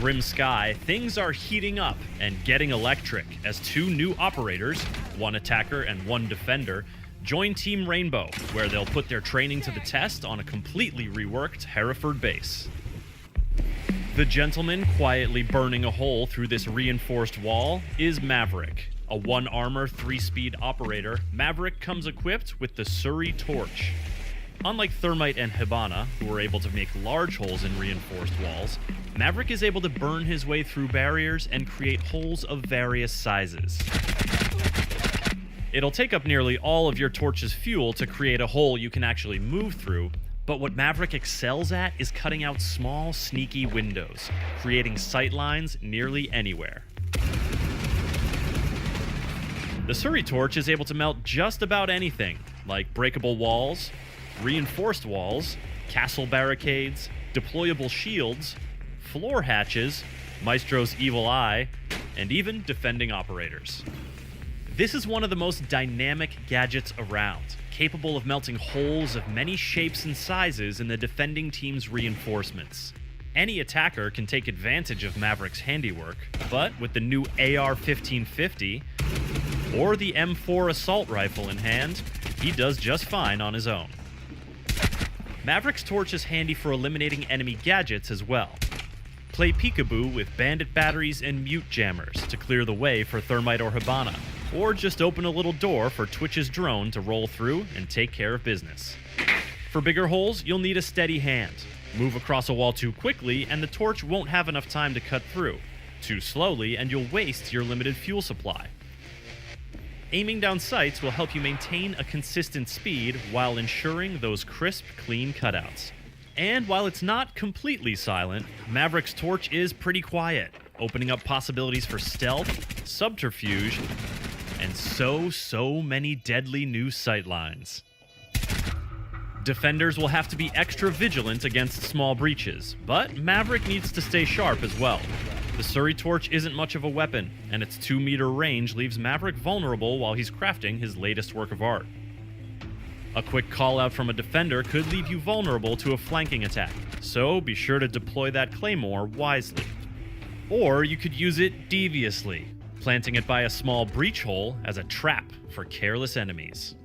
Grim Sky, things are heating up and getting electric as two new operators, one attacker and one defender, join Team Rainbow, where they'll put their training to the test on a completely reworked Hereford base. The gentleman quietly burning a hole through this reinforced wall is Maverick. A 1-armor, 3-speed operator, Maverick comes equipped with the Surrey Torch. Unlike Thermite and Hibana, who are able to make large holes in reinforced walls, Maverick is able to burn his way through barriers and create holes of various sizes. It'll take up nearly all of your torch's fuel to create a hole you can actually move through, but what Maverick excels at is cutting out small, sneaky windows, creating sight lines nearly anywhere. The Surrey Torch is able to melt just about anything, like breakable walls, reinforced walls, castle barricades, deployable shields, floor hatches, Maestro's evil eye, and even defending operators. This is one of the most dynamic gadgets around, capable of melting holes of many shapes and sizes in the defending team's reinforcements. Any attacker can take advantage of Maverick's handiwork, but with the new AR-1550 or the M4 assault rifle in hand, he does just fine on his own. Maverick's torch is handy for eliminating enemy gadgets as well. Play peekaboo with bandit batteries and mute jammers to clear the way for Thermite or Hibana, or just open a little door for Twitch's drone to roll through and take care of business. For bigger holes, you'll need a steady hand. Move across a wall too quickly and the torch won't have enough time to cut through. Too slowly and you'll waste your limited fuel supply. Aiming down sights will help you maintain a consistent speed while ensuring those crisp, clean cutouts. And while it's not completely silent, Maverick's torch is pretty quiet, opening up possibilities for stealth, subterfuge, and so many deadly new sightlines. Defenders will have to be extra vigilant against small breaches, but Maverick needs to stay sharp as well. The Surrey Torch isn't much of a weapon, and its 2-meter range leaves Maverick vulnerable while he's crafting his latest work of art. A quick call-out from a defender could leave you vulnerable to a flanking attack, so be sure to deploy that claymore wisely. Or you could use it deviously, planting it by a small breach hole as a trap for careless enemies.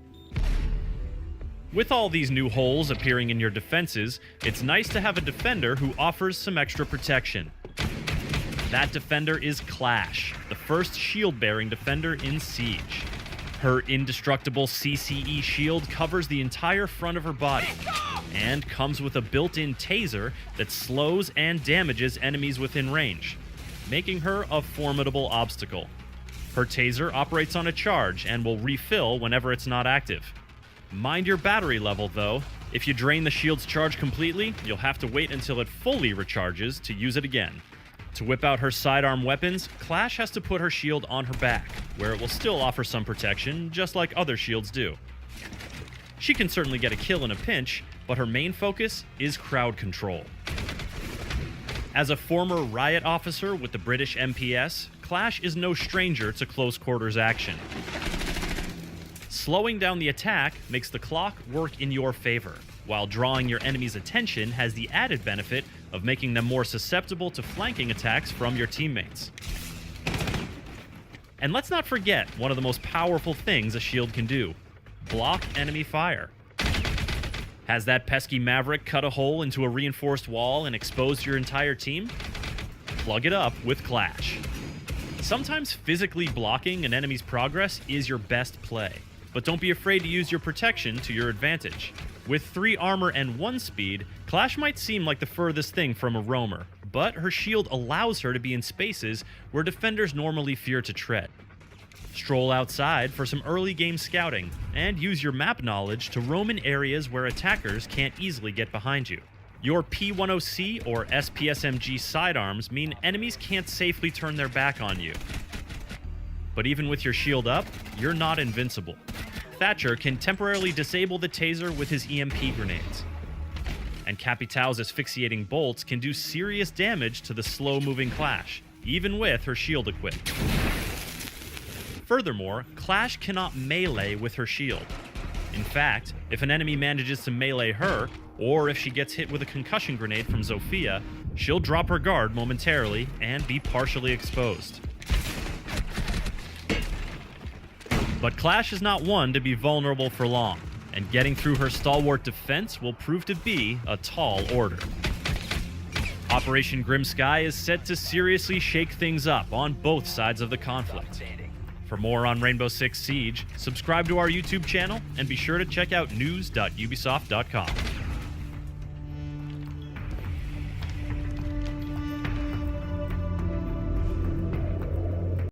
With all these new holes appearing in your defenses, it's nice to have a defender who offers some extra protection. That defender is Clash, the first shield-bearing defender in Siege. Her indestructible CCE shield covers the entire front of her body, and comes with a built-in taser that slows and damages enemies within range, making her a formidable obstacle. Her taser operates on a charge and will refill whenever it's not active. Mind your battery level, though. If you drain the shield's charge completely, you'll have to wait until it fully recharges to use it again. To whip out her sidearm weapons, Clash has to put her shield on her back, where it will still offer some protection, just like other shields do. She can certainly get a kill in a pinch, but her main focus is crowd control. As a former riot officer with the British MPS, Clash is no stranger to close quarters action. Slowing down the attack makes the clock work in your favor, while drawing your enemy's attention has the added benefit of making them more susceptible to flanking attacks from your teammates. And let's not forget one of the most powerful things a shield can do: block enemy fire. Has that pesky Maverick cut a hole into a reinforced wall and exposed your entire team? Plug it up with Clash. Sometimes physically blocking an enemy's progress is your best play, but don't be afraid to use your protection to your advantage. With 3 armor and 1 speed, Clash might seem like the furthest thing from a roamer, but her shield allows her to be in spaces where defenders normally fear to tread. Stroll outside for some early game scouting, and use your map knowledge to roam in areas where attackers can't easily get behind you. Your P10C or SPSMG sidearms mean enemies can't safely turn their back on you. But even with your shield up, you're not invincible. Thatcher can temporarily disable the taser with his EMP grenades. And Capitão's asphyxiating bolts can do serious damage to the slow-moving Clash, even with her shield equipped. Furthermore, Clash cannot melee with her shield. In fact, if an enemy manages to melee her, or if she gets hit with a concussion grenade from Zofia, she'll drop her guard momentarily and be partially exposed. But Clash is not one to be vulnerable for long, and getting through her stalwart defense will prove to be a tall order. Operation Grim Sky is set to seriously shake things up on both sides of the conflict. For more on Rainbow Six Siege, subscribe to our YouTube channel and be sure to check out news.ubisoft.com.